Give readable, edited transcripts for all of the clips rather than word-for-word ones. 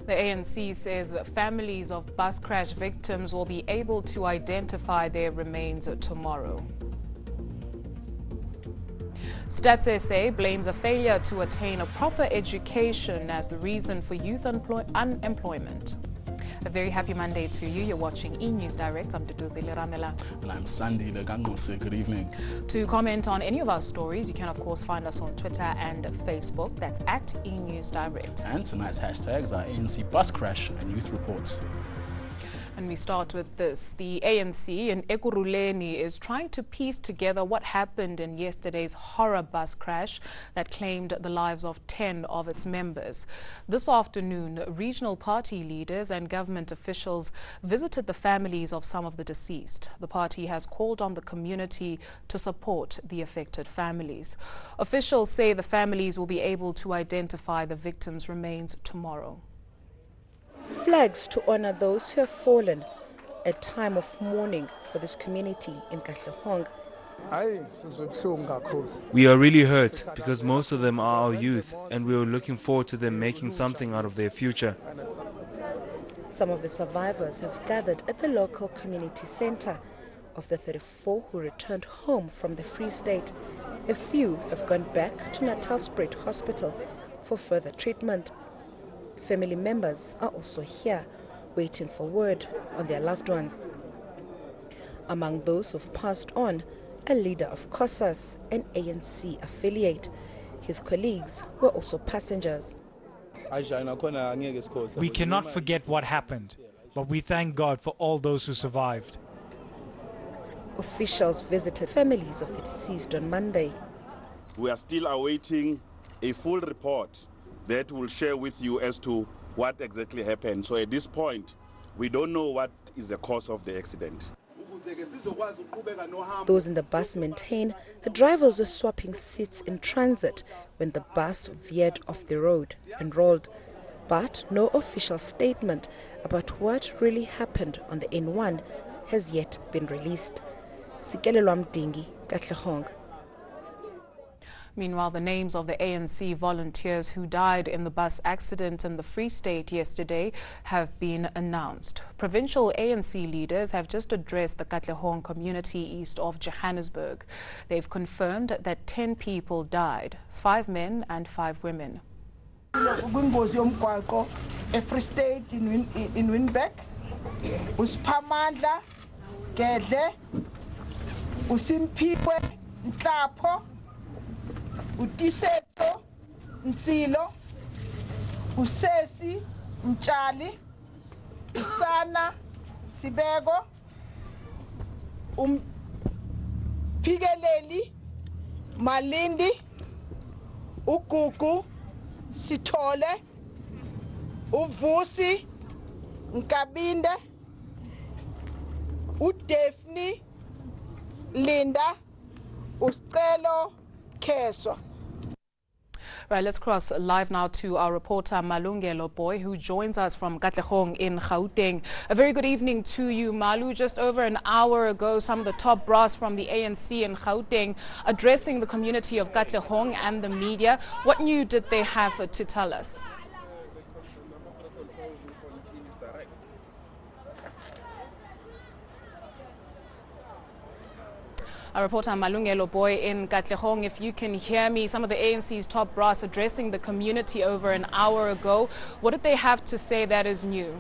The ANC says families of bus crash victims will be able to identify their remains tomorrow. Stats SA blames a failure to attain a proper education as the reason for youth unemployment. A very happy Monday to you. You're watching eNews Direct. I'm Duduzile Ramela. And I'm Sandy Legangose. Good evening. To comment on any of our stories, you can of course find us on Twitter and Facebook. That's at eNews Direct. And tonight's hashtags are ANC bus crash and youth reports. And we start with this. The ANC in Ekurhuleni is trying to piece together what happened in yesterday's horror bus crash that claimed the lives of 10 of its members. This afternoon, regional party leaders and government officials visited the families of some of the deceased. The party has called on the community to support the affected families. Officials say the families will be able to identify the victims' remains tomorrow. Flags to honor those who have fallen, a time of mourning for this community in Katlehong. We are really hurt because most of them are our youth and we are looking forward to them making something out of their future. Some of the survivors have gathered at the local community center. Of the 34 who returned home from the Free State, a few have gone back to Natalspruit Hospital for further treatment. Family members are also here, waiting for word on their loved ones. Among those who've passed on, a leader of COSAS, an ANC affiliate. His colleagues were also passengers. We cannot forget what happened, but we thank God for all those who survived. Officials visited families of the deceased on Monday. We are still awaiting a full report that will share with you as to what exactly happened. So at this point, we don't know what is the cause of the accident. Those in the bus maintain the drivers were swapping seats in transit when the bus veered off the road and rolled. But no official statement about what really happened on the N1 has yet been released. Sikelelwa Mdingi, Katlehong. Meanwhile, the names of the ANC volunteers who died in the bus accident in the Free State yesterday have been announced. Provincial ANC leaders have just addressed the Katlehong community east of Johannesburg. They've confirmed that 10 people died, 5 men and 5 women. Free State in Winbeck, Uspamandla, Gedle, Usimpiwe, Ntapo, Utiseto, Nsilo, Usesi, Mchali, Usana, Sibego, Pigeleli, Malindi, Ukuku, Sithole, Uvusi, Nkabinde, uDaphne, Linda, Uscelo, Keswa. Right, let's cross live now to our reporter Malungelo Boy, who joins us from Katlehong in Gauteng. A very good evening to you, Malu. Just over an hour ago, some of the top brass from the ANC in Gauteng addressing the community of Katlehong and the media. What new did they have to tell us? Our reporter Malungelo Boy in Katlehong, if you can hear me, some of the ANC's top brass addressing the community over an hour ago. What did they have to say that is new?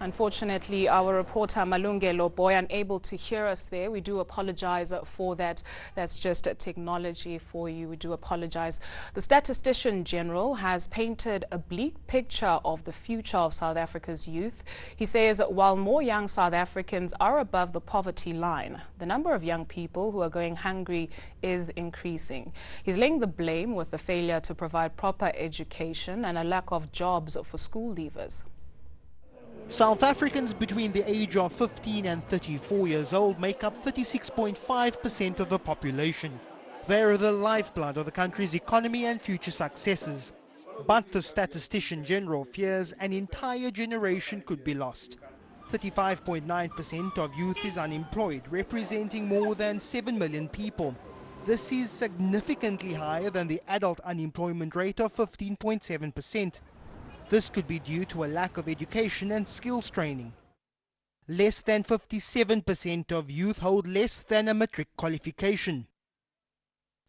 Unfortunately, our reporter Malungelo Boy unable to hear us there. We do apologize for that. That's just technology for you. We do apologize. The Statistician General has painted a bleak picture of the future of South Africa's youth. He says while more young South Africans are above the poverty line, the number of young people who are going hungry is increasing. He's laying the blame with the failure to provide proper education and a lack of jobs for school leavers. South Africans between the age of 15 and 34 years old make up 36.5% of the population. They are the lifeblood of the country's economy and future successes. But the Statistician General fears an entire generation could be lost. 35.9% of youth is unemployed, representing more than 7 million people. This is significantly higher than the adult unemployment rate of 15.7%. This could be due to a lack of education and skills training. Less than 57% of youth hold less than a matric qualification.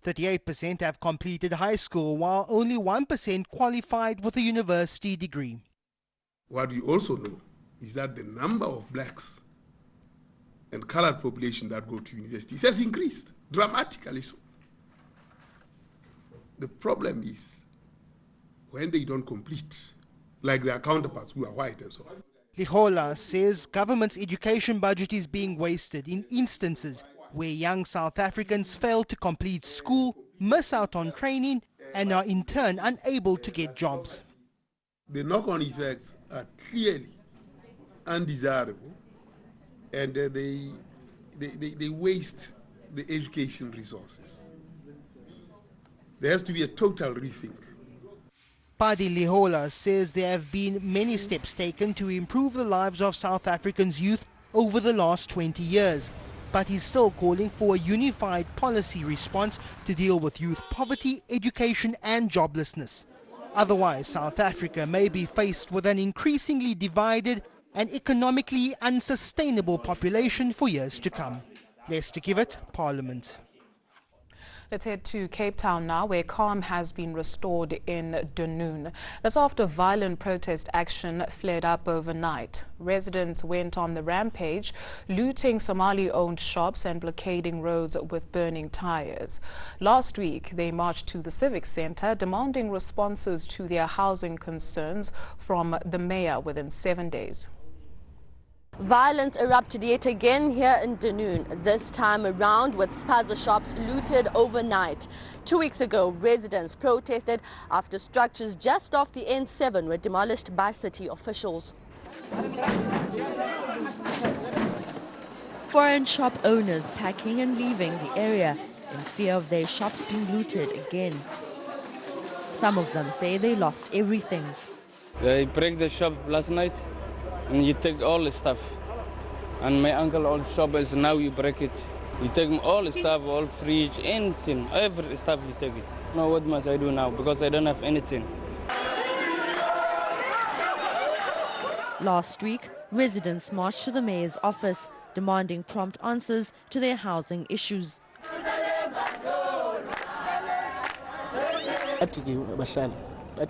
38% have completed high school, while only 1% qualified with a university degree. What we also know is that the number of blacks and colored population that go to universities has increased dramatically so. The problem is when they don't complete, like their counterparts who are white and so on. Lihola says government's education budget is being wasted in instances where young South Africans fail to complete school, miss out on training, and are in turn unable to get jobs. The knock-on effects are clearly undesirable, and they waste the education resources. There has to be a total rethink. Padi Lihola says there have been many steps taken to improve the lives of South Africans' youth over the last 20 years, but he's still calling for a unified policy response to deal with youth poverty, education and joblessness. Otherwise, South Africa may be faced with an increasingly divided and economically unsustainable population for years to come. Lester Kivet, Parliament. Let's head to Cape Town now, where calm has been restored in Dunoon. That's after violent protest action flared up overnight. Residents went on the rampage, looting Somali-owned shops and blockading roads with burning tires. Last week, they marched to the Civic Centre, demanding responses to their housing concerns from the mayor within 7 days. Violence erupted yet again here in Dunoon, this time around with spaza shops looted overnight. 2 weeks ago, residents protested after structures just off the N7 were demolished by city officials. Foreign shop owners packing and leaving the area in fear of their shops being looted again. Some of them say they lost everything. They break the shop last night. And you take all the stuff. And my uncle old shop is now you break it. You take all the stuff, all fridge, anything, every stuff you take it. Now what must I do now? Because I don't have anything. Last week, residents marched to the mayor's office, demanding prompt answers to their housing issues.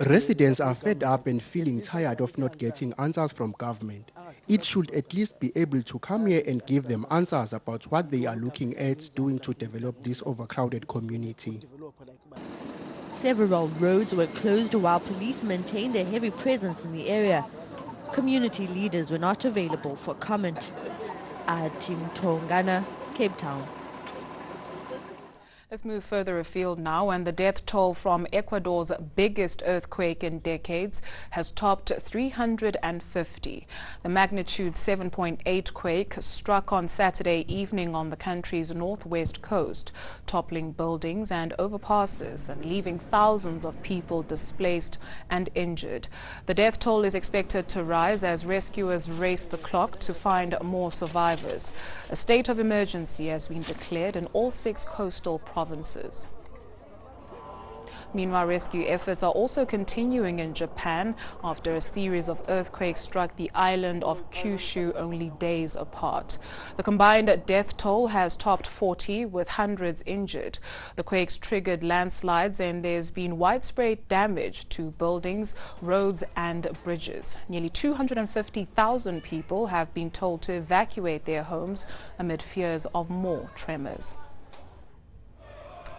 Residents are fed up and feeling tired of not getting answers from government. It should at least be able to come here and give them answers about what they are looking at doing to develop this overcrowded community. Several roads were closed while police maintained a heavy presence in the area. Community leaders were not available for comment. Atim Tongana, Cape Town. Let's move further afield now, and the death toll from Ecuador's biggest earthquake in decades has topped 350. The magnitude 7.8 quake struck on Saturday evening on the country's northwest coast, toppling buildings and overpasses and leaving thousands of people displaced and injured. The death toll is expected to rise as rescuers race the clock to find more survivors. A state of emergency has been declared in all 6 coastal provinces. Meanwhile, rescue efforts are also continuing in Japan after a series of earthquakes struck the island of Kyushu only days apart. The combined death toll has topped 40, with hundreds injured. The quakes triggered landslides and there's been widespread damage to buildings, roads and bridges. Nearly 250,000 people have been told to evacuate their homes amid fears of more tremors.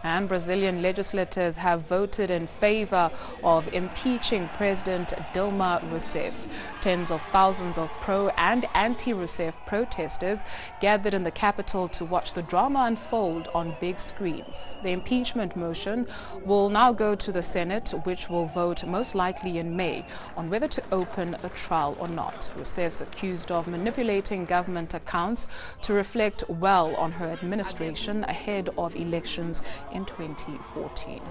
And Brazilian legislators have voted in favor of impeaching President Dilma Rousseff. Tens of thousands of pro- and anti-Rousseff protesters gathered in the capital to watch the drama unfold on big screens. The impeachment motion will now go to the Senate, which will vote most likely in May on whether to open a trial or not. Rousseff's accused of manipulating government accounts to reflect well on her administration ahead of elections in 2014.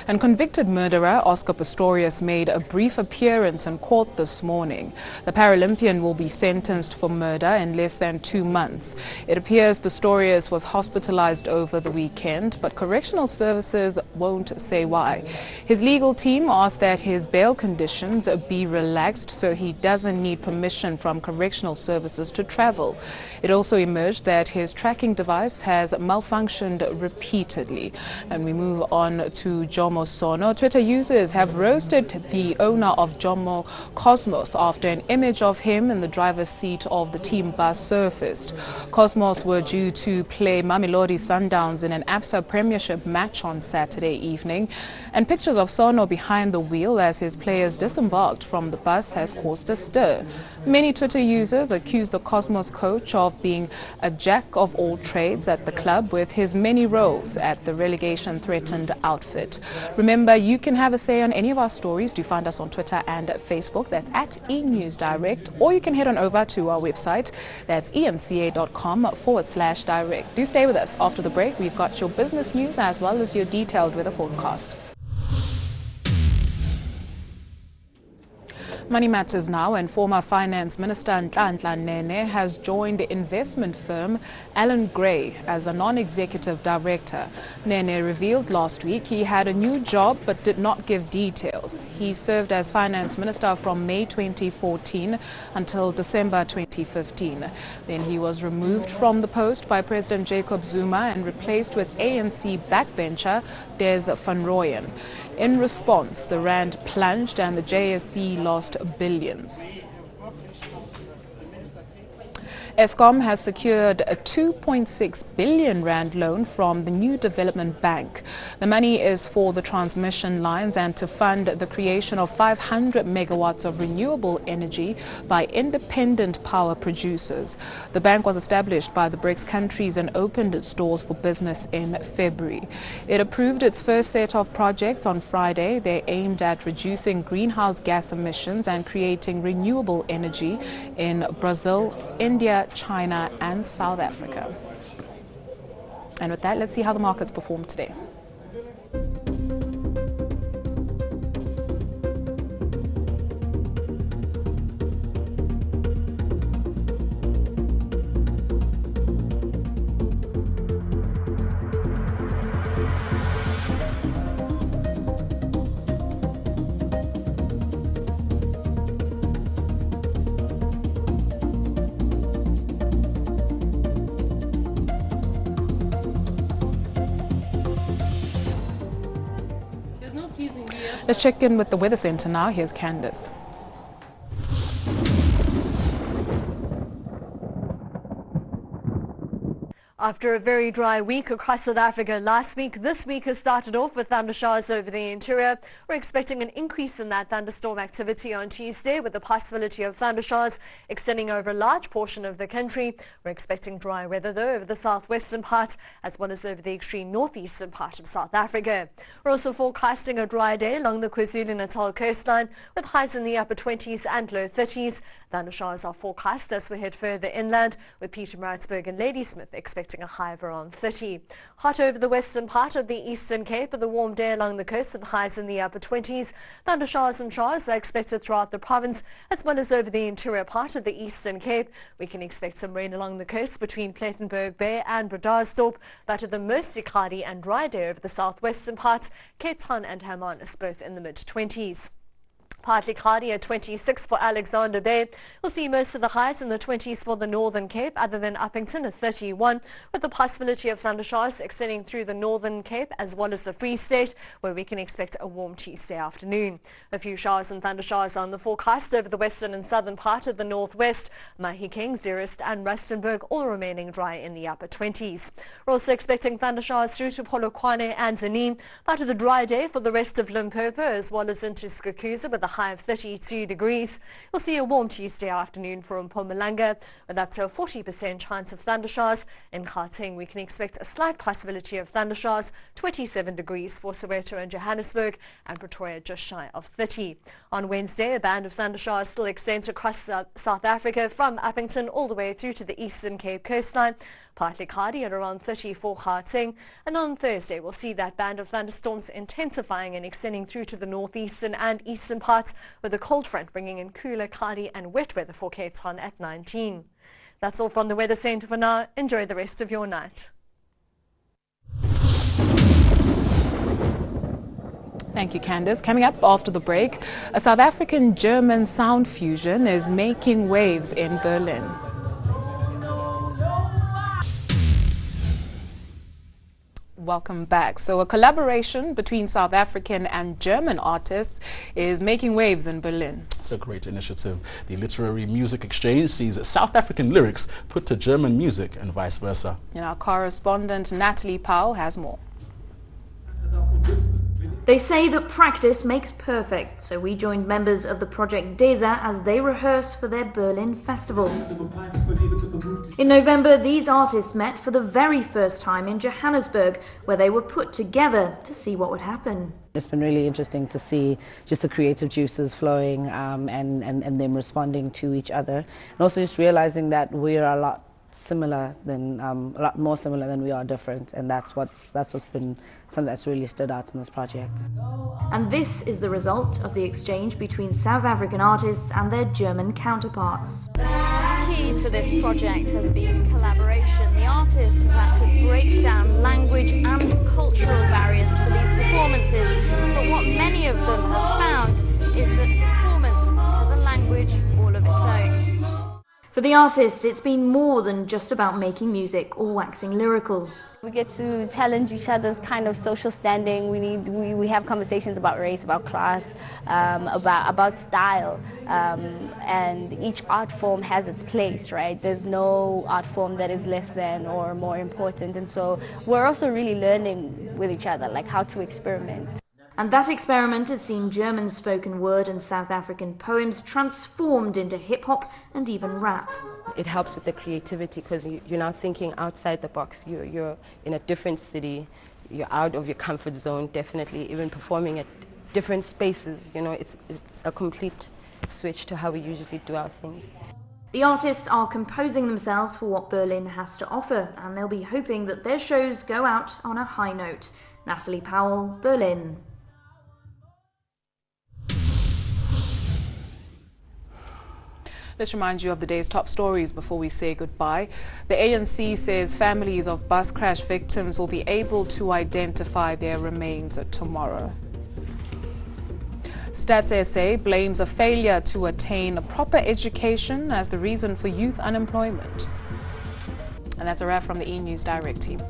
And convicted murderer Oscar Pistorius made a brief appearance in court this morning. The Paralympian will be sentenced for murder in less than 2 months. It appears Pistorius was hospitalized over the weekend, but correctional services won't say why. His legal team asked that his bail conditions be relaxed so he doesn't need permission from correctional services to travel. It also emerged that his tracking device has malfunctioned repeatedly. And we move on to Jomo Sono. Twitter users have roasted the owner of Jomo Cosmos after an image of him in the driver's seat of the team bus surfaced. Cosmos were due to play Mamelodi Sundowns in an ABSA Premiership match on Saturday evening, and pictures of Sono behind the wheel as his players disembarked from the bus has caused a stir. Many Twitter users accused the Cosmos coach of being a jack of all trades at the club with his many roles at the relegation-threatened outfit. Remember, you can have a say on any of our stories. Do find us on Twitter and Facebook. That's at eNews Direct, or you can head on over to our website. That's eNCA.com/direct. Do stay with us. After the break, we've got your business news as well as your detailed weather forecast. Money matters now, and former Finance Minister Nhlanhla Nene has joined the investment firm Allan Gray as a non-executive director. Nene revealed last week he had a new job but did not give details. He served as Finance Minister from May 2014 until December 2015. Then he was removed from the post by President Jacob Zuma and replaced with ANC backbencher Des van Rooyen. In response, the rand plunged and the JSE lost billions. Eskom has secured a 2.6 billion rand loan from the New Development Bank. The money is for the transmission lines and to fund the creation of 500 megawatts of renewable energy by independent power producers. The bank was established by the BRICS countries and opened its doors for business in February. It approved its first set of projects on Friday. They aimed at reducing greenhouse gas emissions and creating renewable energy in Brazil, India, China and South Africa. And with that, let's see how the markets performed today. Let's check in with the Weather Centre now. Here's Candace. After a very dry week across South Africa last week, this week has started off with thunder showers over the interior. We're expecting an increase in that thunderstorm activity on Tuesday, with the possibility of thunder showers extending over a large portion of the country. We're expecting dry weather, though, over the southwestern part as well as over the extreme northeastern part of South Africa. We're also forecasting a dry day along the KwaZulu-Natal coastline, with highs in the upper 20s and low 30s. Thunder showers are forecast as we head further inland, with Pietermaritzburg and Ladysmith expecting a high of around 30. Hot over the western part of the Eastern Cape, with a warm day along the coast with highs in the upper 20s. Thunder showers and showers are expected throughout the province as well as over the interior part of the Eastern Cape. We can expect some rain along the coast between Plettenberg Bay and Bredasdorp, but with a mostly cloudy and dry day over the southwestern parts. Cape Town and Hermanus both in the mid-20s. Partly cloudy at 26 for Alexander Bay. We'll see most of the highs in the 20s for the Northern Cape, other than Uppington at 31, with the possibility of thunder showers extending through the Northern Cape as well as the Free State, where we can expect a warm Tuesday afternoon. A few showers and thunder showers on the forecast over the western and southern part of the northwest. Mahikeng, Zeerust and Rustenburg all remaining dry in the upper 20s. We're also expecting thunder showers through to Polokwane and Zanin, but with a dry day for the rest of Limpopo as well as into Skukuza with a high of 32 degrees. We'll see a warm Tuesday afternoon for Mpumalanga with up to a 40% chance of thunder showers. In Gauteng, we can expect a slight possibility of thunder showers, 27 degrees for Soweto and Johannesburg, and Pretoria just shy of 30. On Wednesday, a band of thunder showers still extends across South Africa from Uppington all the way through to the Eastern Cape coastline, Partly cloudy at around 30 for Gauteng. And on Thursday, we'll see that band of thunderstorms intensifying and extending through to the northeastern and eastern parts, with a cold front bringing in cooler, cloudy and wet weather for Cape Town at 19. That's all from the Weather Centre for now. Enjoy the rest of your night. Thank you, Candice. Coming up after the break, a South African-German sound fusion is making waves in Berlin. Welcome back. So a collaboration between South African and German artists is making waves in Berlin. It's a great initiative. The Literary Music Exchange sees South African lyrics put to German music and vice versa. And our correspondent Natalie Powell has more. They say that practice makes perfect, so we joined members of the project DESA as they rehearse for their Berlin festival. In November, these artists met for the very first time in Johannesburg, where they were put together to see what would happen. It's been really interesting to see just the creative juices flowing and them responding to each other, and also just realizing that we are a lot more similar than we are different, and that's what's been something that's really stood out in this project. And this is the result of the exchange between South African artists and their German counterparts. Key to this project has been collaboration. The artists have had to break down language and cultural barriers for these performances, but what many of them have found is that performance has a language all of its own. For the artists, it's been more than just about making music or waxing lyrical. We get to challenge each other's kind of social standing. We have conversations about race, about class, about style, and each art form has its place, right? There's no art form that is less than or more important, and so we're also really learning with each other, like how to experiment. And that experiment has seen German spoken word and South African poems transformed into hip-hop and even rap. It helps with the creativity because you're now thinking outside the box. You're in a different city, you're out of your comfort zone, definitely, even performing at different spaces. You know, it's a complete switch to how we usually do our things. The artists are composing themselves for what Berlin has to offer, and they'll be hoping that their shows go out on a high note. Natalie Powell, Berlin. Let's remind you of the day's top stories before we say goodbye. The ANC says families of bus crash victims will be able to identify their remains tomorrow. Stats SA blames a failure to attain a proper education as the reason for youth unemployment. And that's a wrap from the eNews Direct team.